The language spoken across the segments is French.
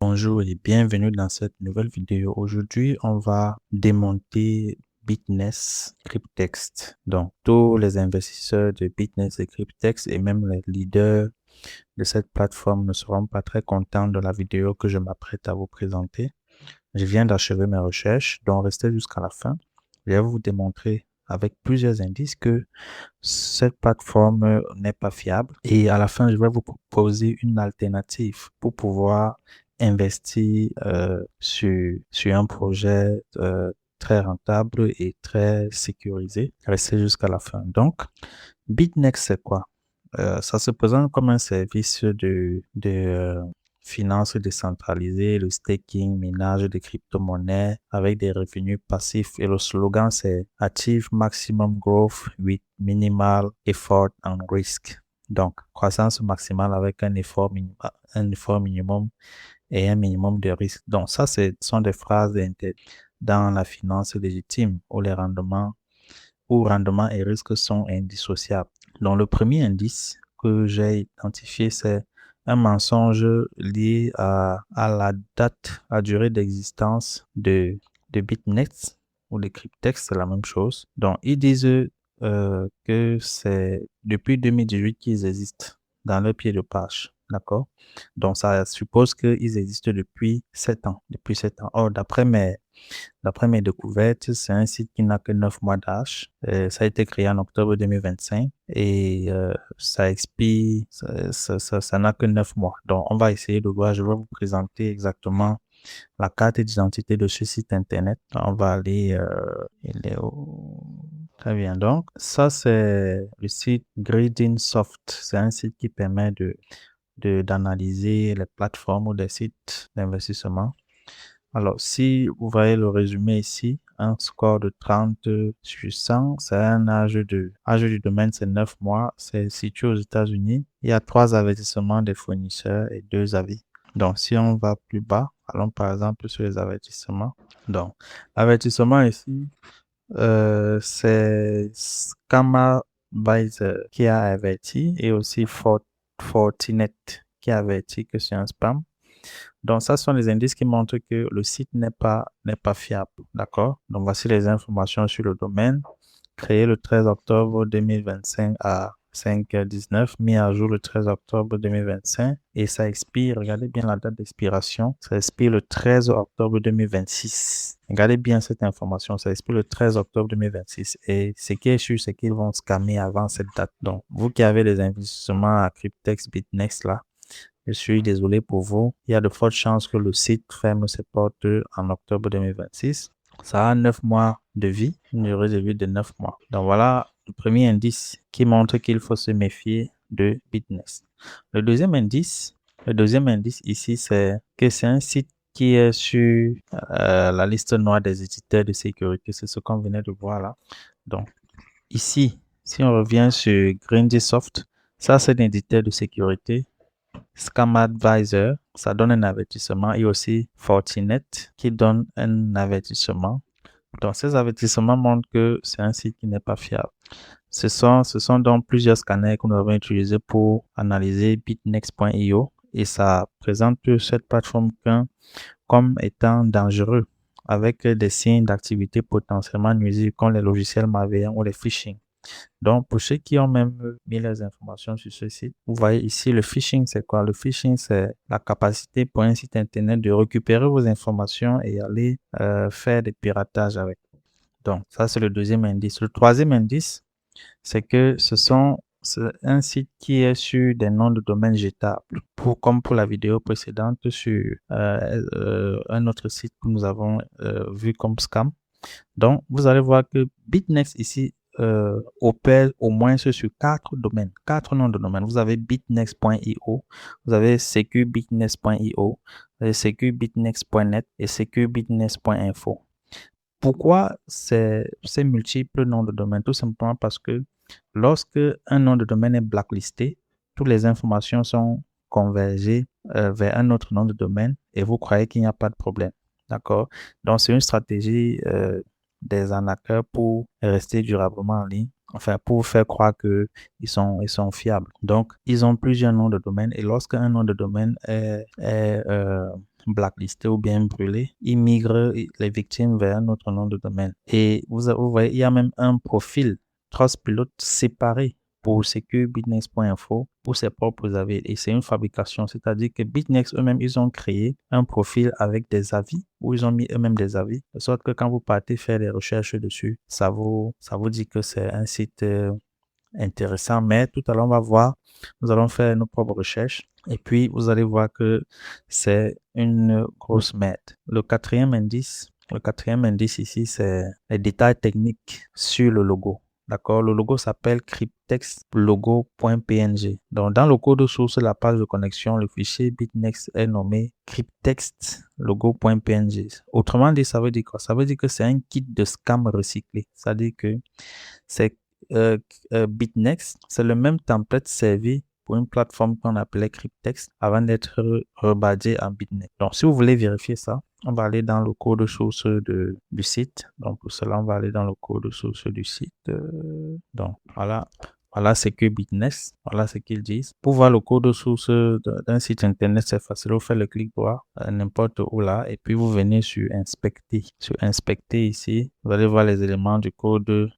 Bonjour et bienvenue dans cette nouvelle vidéo. Aujourd'hui, on va démonter Bitness Cryptext. Donc, tous les investisseurs de Bitness et Cryptext et même les leaders de cette plateforme ne seront pas très contents de la vidéo que je m'apprête à vous présenter. Je viens d'achever mes recherches, donc restez jusqu'à la fin. Je vais vous démontrer avec plusieurs indices que cette plateforme n'est pas fiable et à la fin, je vais vous proposer une alternative pour pouvoir investir sur un projet très rentable et très sécurisé. Restez jusqu'à la fin. Donc, BitNext, c'est quoi? Ça se présente comme un service de finances décentralisées, le staking, minage de crypto-monnaies avec des revenus passifs. Et le slogan, c'est Achieve Maximum Growth with Minimal Effort and Risk. Donc, croissance maximale avec un effort minimum et un minimum de risque. Donc, ça, ce sont des phrases dans la finance légitime où les rendement et risque sont indissociables. Donc, le premier indice que j'ai identifié, c'est un mensonge lié à la durée d'existence de Bitnext ou de Cryptex, c'est la même chose. Donc, ils disent que c'est depuis 2018 qu'ils existent dans leur pied de page. D'accord? Donc, ça suppose qu'ils existent depuis 7 ans. Depuis 7 ans. Or, d'après mes découvertes, c'est un site qui n'a que 9 mois d'âge. Ça a été créé en octobre 2025 et ça expire, ça n'a que 9 mois. Donc, on va essayer de voir, je vais vous présenter exactement la carte d'identité de ce site internet. On va aller, il est où? Très bien. Donc, ça, c'est le site Grading Soft. C'est un site qui permet d'analyser les plateformes ou des sites d'investissement. Alors, si vous voyez le résumé ici, un score de 30 sur 100, c'est un âge du domaine, c'est 9 mois, c'est situé aux États-Unis. Il y a 3 avertissements des fournisseurs et 2 avis. Donc, si on va plus bas, allons par exemple sur les avertissements. Donc, l'avertissement ici, c'est Scammer Advisor qui a averti et aussi Fortinet qui a averti que c'est un spam. Donc, ça sont les indices qui montrent que le site n'est pas fiable. D'accord? Donc, voici les informations sur le domaine. Créé le 13 octobre 2025 à 5h19, mis à jour le 13 octobre 2025 et ça expire, regardez bien la date d'expiration, ça expire le 13 octobre 2026. Regardez bien cette information, ça expire le 13 octobre 2026 et ce qui est sûr, c'est qu'ils vont scammer avant cette date. Donc, vous qui avez des investissements à Cryptex, Bitnext là, je suis désolé pour vous. Il y a de fortes chances que le site ferme ses portes en octobre 2026. Ça a 9 mois de vie, une durée de vie de 9 mois. Donc voilà le premier indice qui montre qu'il faut se méfier de Bitness. Le deuxième indice ici, c'est que c'est un site qui est sur la liste noire des éditeurs de sécurité. C'est ce qu'on venait de voir là. Donc ici, si on revient sur Grindysoft, ça c'est un éditeur de sécurité. Scam Advisor, ça donne un avertissement et aussi Fortinet qui donne un avertissement. Donc, ces avertissements montrent que c'est un site qui n'est pas fiable. Ce sont donc plusieurs scanners que nous avons utilisés pour analyser bitnext.io et ça présente cette plateforme comme étant dangereux avec des signes d'activité potentiellement nuisibles comme les logiciels malveillants ou les phishing. Donc, pour ceux qui ont même mis les informations sur ce site, vous voyez ici le phishing, c'est quoi? Le phishing, c'est la capacité pour un site internet de récupérer vos informations et aller faire des piratages avec. Donc, ça, c'est le deuxième indice. Le troisième indice, c'est que c'est un site qui est sur des noms de domaine jetables, comme pour la vidéo précédente sur un autre site que nous avons vu comme scam. Donc, vous allez voir que Bitnext ici opère au moins sur 4 domaines, 4 noms de domaine. Vous avez bitnext.io, vous avez securbitnext.io, vous avez securbitnext.net et securbitnext.info. Pourquoi ces multiples noms de domaine? Tout simplement parce que lorsque un nom de domaine est blacklisté, toutes les informations sont convergées vers un autre nom de domaine et vous croyez qu'il n'y a pas de problème. D'accord? Donc, c'est une stratégie des arnaqueurs pour rester durablement en ligne. Enfin, pour faire croire ils sont fiables. Donc, ils ont plusieurs noms de domaine et lorsqu'un nom de domaine blacklistés ou bien brûlés, ils migrent les victimes vers un autre nom de domaine. Et vous voyez, il y a même un profil Trustpilot séparé pour securebitnex.info pour ses propres avis. Et c'est une fabrication, c'est-à-dire que Bitnex eux-mêmes, ils ont créé un profil avec des avis, où ils ont mis eux-mêmes des avis, de sorte que quand vous partez faire des recherches dessus, ça vous dit que c'est un site intéressant. Mais tout à l'heure, on va voir, nous allons faire nos propres recherches. Et puis, vous allez voir que c'est une grosse merde. Le quatrième indice ici, c'est les détails techniques sur le logo. D'accord? Le logo s'appelle cryptextlogo.png. Donc, dans le code source de la page de connexion, le fichier bitnex est nommé cryptextlogo.png. Autrement dit, ça veut dire quoi? Ça veut dire que c'est un kit de scam recyclé. C'est-à-dire que c'est Bitnex, c'est le même template servi pour une plateforme qu'on appelait Cryptex avant d'être rebadgé en Bitnex. Donc, si vous voulez vérifier ça, on va aller dans le code source du site. Donc, pour cela, on va aller dans le code source du site. Donc, voilà. Voilà ce que Bitnex, voilà ce qu'ils disent. Pour voir le code source d'un site internet, c'est facile. Vous faites le clic droit n'importe où là et puis vous venez sur inspecter. Sur inspecter ici, vous allez voir les éléments du code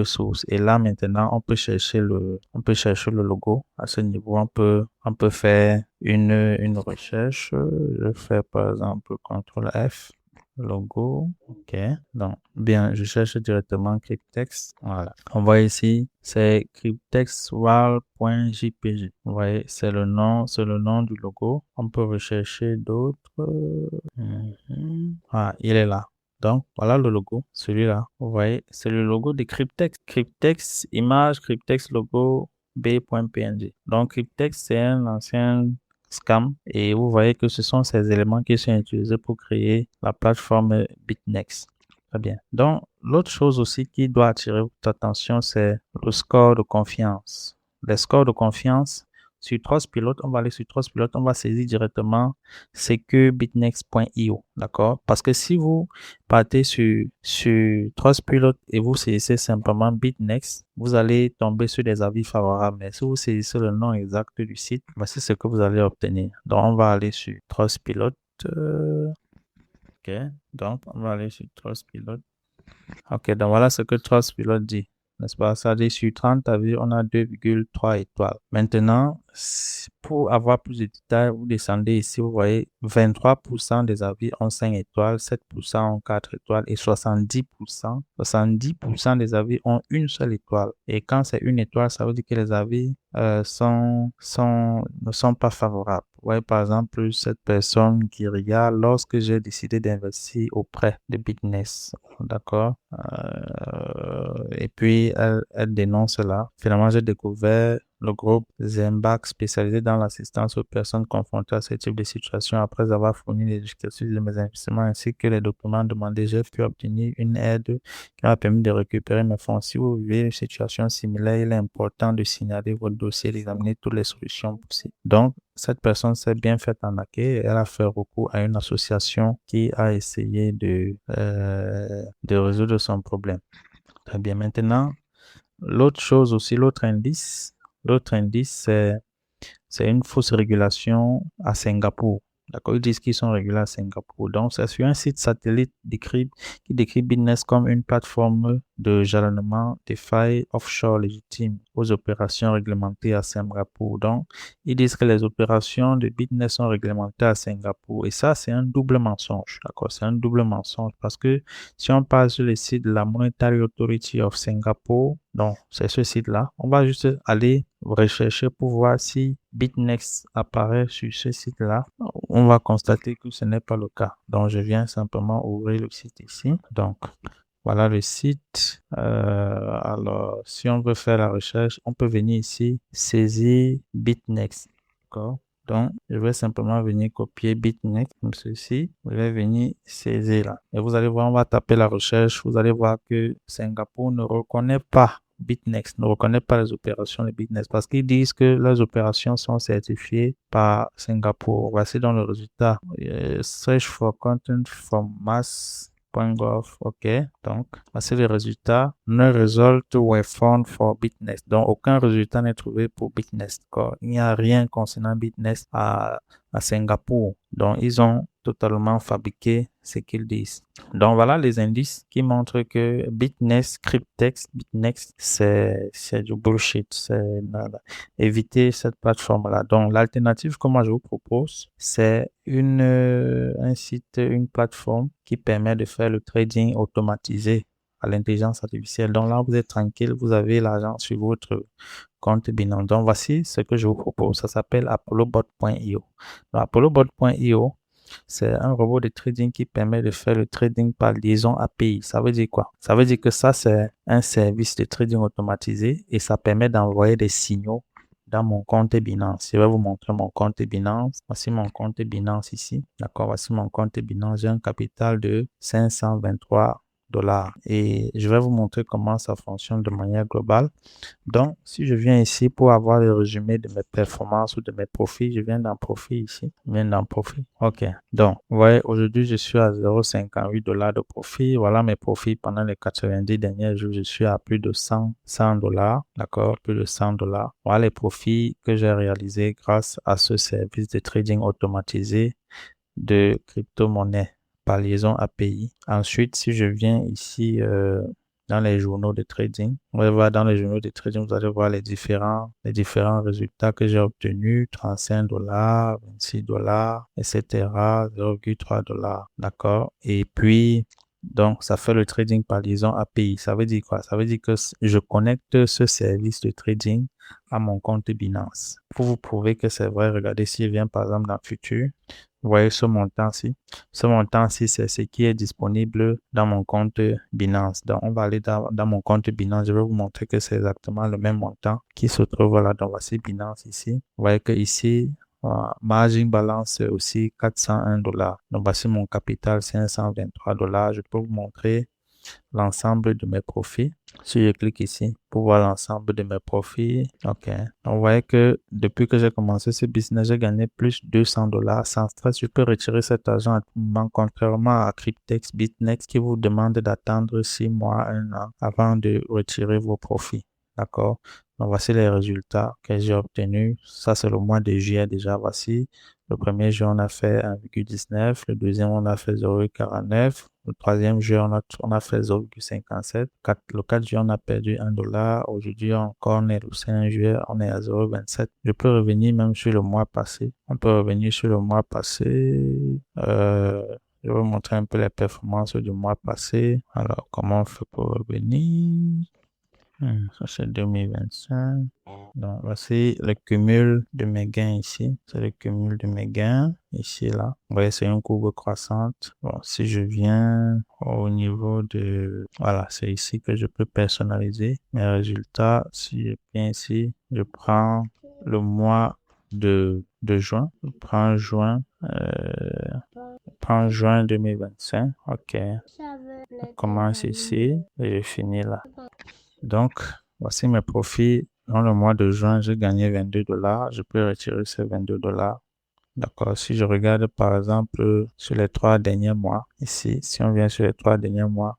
source. Et là maintenant, on peut chercher le logo. À ce niveau, on peut faire une recherche. Je fais par exemple CTRL F. Logo, ok. Donc, bien, je cherche directement Cryptex. Voilà. On voit ici, c'est cryptexwal.jpg. Vous voyez, c'est le nom du logo. On peut rechercher d'autres. Ah, il est là. Donc, voilà le logo, celui-là. Vous voyez, c'est le logo de Cryptex. Cryptex image, Cryptex logo b.png. Donc, Cryptex, c'est un ancien scam et vous voyez que ce sont ces éléments qui sont utilisés pour créer la plateforme Bitnex. Très bien. Donc, l'autre chose aussi qui doit attirer votre attention, c'est le score de confiance. Les scores de confiance sur Trustpilot, on va aller sur Trustpilot, on va saisir directement securebitnex.io, d'accord? Parce que si vous partez sur Trustpilot et vous saisissez simplement Bitnex, vous allez tomber sur des avis favorables. Mais si vous saisissez le nom exact du site, voici ce que vous allez obtenir. Donc, on va aller sur Trustpilot. Ok, donc on va aller sur Trustpilot. Ok, donc voilà ce que Trustpilot dit, n'est-ce pas? Ça dit sur 30 avis, on a 2,3 étoiles. Maintenant, pour avoir plus de détails, vous descendez ici, vous voyez 23% des avis ont 5 étoiles, 7% ont 4 étoiles et 70% des avis ont une seule étoile. Et quand c'est une étoile, ça veut dire que les avis ne sont pas favorables. Vous voyez, par exemple, cette personne qui regarde lorsque j'ai décidé d'investir auprès de Bitnex. D'accord? Et puis, elle dénonce cela. Finalement, j'ai découvert le groupe Zembac spécialisé dans l'assistance aux personnes confrontées à ce type de situation. Après avoir fourni les justificatifs de mes investissements ainsi que les documents demandés, j'ai pu obtenir une aide qui m'a permis de récupérer mes fonds. Si vous vivez une situation similaire, il est important de signaler votre dossier et d'examiner toutes les solutions possibles. Donc, cette personne s'est bien fait arnaquer. Elle a fait recours à une association qui a essayé de résoudre son problème. Très bien. Maintenant, l'autre indice, c'est une fausse régulation à Singapour. D'accord, ils disent qu'ils sont régulés à Singapour. Donc, c'est sur un site satellite qui décrit Bitnex comme une plateforme de jalonnement des failles offshore légitimes aux opérations réglementées à Singapour. Donc, ils disent que les opérations de Bitnex sont réglementées à Singapour. Et ça, c'est un double mensonge. D'accord, c'est un double mensonge parce que si on passe sur le site de la Monetary Authority of Singapore, donc c'est ce site-là, on va juste aller rechercher pour voir si Bitnex apparaît sur ce site-là. On va constater que ce n'est pas le cas. Donc, je viens simplement ouvrir le site ici. Donc, voilà le site. Alors, si on veut faire la recherche, on peut venir ici, saisir Bitnex. D'accord? Donc, je vais simplement venir copier Bitnex comme ceci. Je vais venir saisir là. Et vous allez voir, on va taper la recherche. Vous allez voir que Singapour ne reconnaît pas Bitnex, ne reconnaît pas les opérations de Bitnex parce qu'ils disent que leurs opérations sont certifiées par Singapour. Voici donc le résultat. Search for content from mass .gov, ok. Donc, voici les résultats. No result were found for Bitnest. Donc, aucun résultat n'est trouvé pour Bitnest. Il n'y a rien concernant Bitnest à Singapour. Donc, ils ont totalement fabriqué ce qu'ils disent. Donc, voilà les indices qui montrent que Bitnest, Cryptex, Bitnext, c'est du bullshit. C'est nada. Évitez cette plateforme-là. Donc, l'alternative que moi je vous propose, c'est un site, une plateforme qui permet de faire le trading automatisé à l'intelligence artificielle. Donc là, vous êtes tranquille, vous avez l'argent sur votre compte Binance. Donc, voici ce que je vous propose. Ça s'appelle ApolloBot.io. Donc, ApolloBot.io, c'est un robot de trading qui permet de faire le trading par liaison API. Ça veut dire quoi? Ça veut dire que ça, c'est un service de trading automatisé et ça permet d'envoyer des signaux dans mon compte Binance. Je vais vous montrer mon compte Binance. Voici mon compte Binance ici. D'accord, voici mon compte Binance. J'ai un capital de 523 dollars. Et je vais vous montrer comment ça fonctionne de manière globale. Donc, si je viens ici pour avoir le résumé de mes performances ou de mes profits, je viens dans profit ici. Je viens dans profit. OK. Donc, vous voyez, aujourd'hui, je suis à 0,58 dollars de profit. Voilà mes profits pendant les 90 derniers jours. Je suis à plus de 100 dollars. D'accord? Plus de 100 dollars. Voilà les profits que j'ai réalisés grâce à ce service de trading automatisé de crypto-monnaie par liaison API. Ensuite, si je viens ici dans les journaux de trading, on va voir dans les journaux de trading, vous allez voir les différents résultats que j'ai obtenus, 35 dollars, 26 dollars, etc., 0,3 dollars. D'accord? Et puis, donc, ça fait le trading par liaison API. Ça veut dire quoi? Ça veut dire que je connecte ce service de trading à mon compte Binance. Pour vous prouver que c'est vrai, regardez si je viens par exemple dans Futur. Vous voyez ce montant-ci. Ce montant-ci, c'est ce qui est disponible dans mon compte Binance. Donc, on va aller dans mon compte Binance. Je vais vous montrer que c'est exactement le même montant qui se trouve là. Donc, voici Binance ici. Vous voyez que ici, margin balance, c'est aussi 401 dollars. Donc, voici mon capital, 523 dollars. Je peux vous montrer l'ensemble de mes profits. Si je clique ici pour voir l'ensemble de mes profits, ok. On voit que depuis que j'ai commencé ce business, j'ai gagné plus de 200 dollars sans stress. Je peux retirer cet argent à tout moment, contrairement à Cryptex, Bitnext qui vous demande d'attendre 6 mois, 1 an avant de retirer vos profits. D'accord? Donc, voici les résultats que j'ai obtenus. Ça, c'est le mois de juillet déjà. Voici. Le premier jour, on a fait 1,19. Le deuxième, on a fait 0,49. Le troisième jour, on a fait 0,57. Le 4 juillet, on a perdu 1 dollar. Aujourd'hui, encore, on est le 5 juillet, on est à 0,27. Je peux revenir même sur le mois passé. On peut revenir sur le mois passé. Je vais vous montrer un peu les performances du mois passé. Alors, comment on fait pour revenir? Ça, c'est 2025. Donc, voici le cumul de mes gains ici. C'est le cumul de mes gains ici, là. Vous voyez, c'est une courbe croissante. Bon, si je viens au niveau de... Voilà, c'est ici que je peux personnaliser mes résultats. Si je viens ici, je prends le mois de juin. Je prends juin 2025. OK. Je commence ici et je finis là. Donc, voici mes profits. Dans le mois de juin, j'ai gagné 22 dollars. Je peux retirer ces 22 dollars. D'accord. Si je regarde, par exemple, sur les 3 derniers mois, ici, si on vient sur les 3 derniers mois,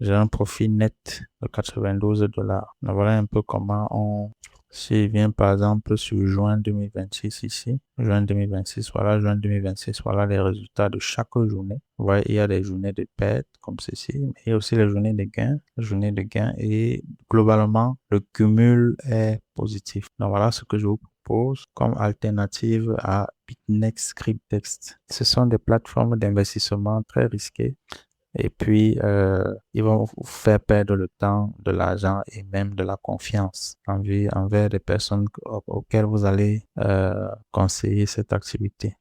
j'ai un profit net de 92 dollars. Donc, voilà un peu comment si je viens par exemple sur juin 2026 ici, juin 2026, voilà les résultats de chaque journée. Vous voyez, il y a des journées de perte comme ceci, mais il y a aussi les journées de gains, et globalement, le cumul est positif. Donc voilà ce que je vous propose comme alternative à Bitnext, Cryptex. Ce sont des plateformes d'investissement très risquées. Et puis, ils vont vous faire perdre le temps, de l'argent et même de la confiance envers des personnes auxquelles vous allez conseiller cette activité.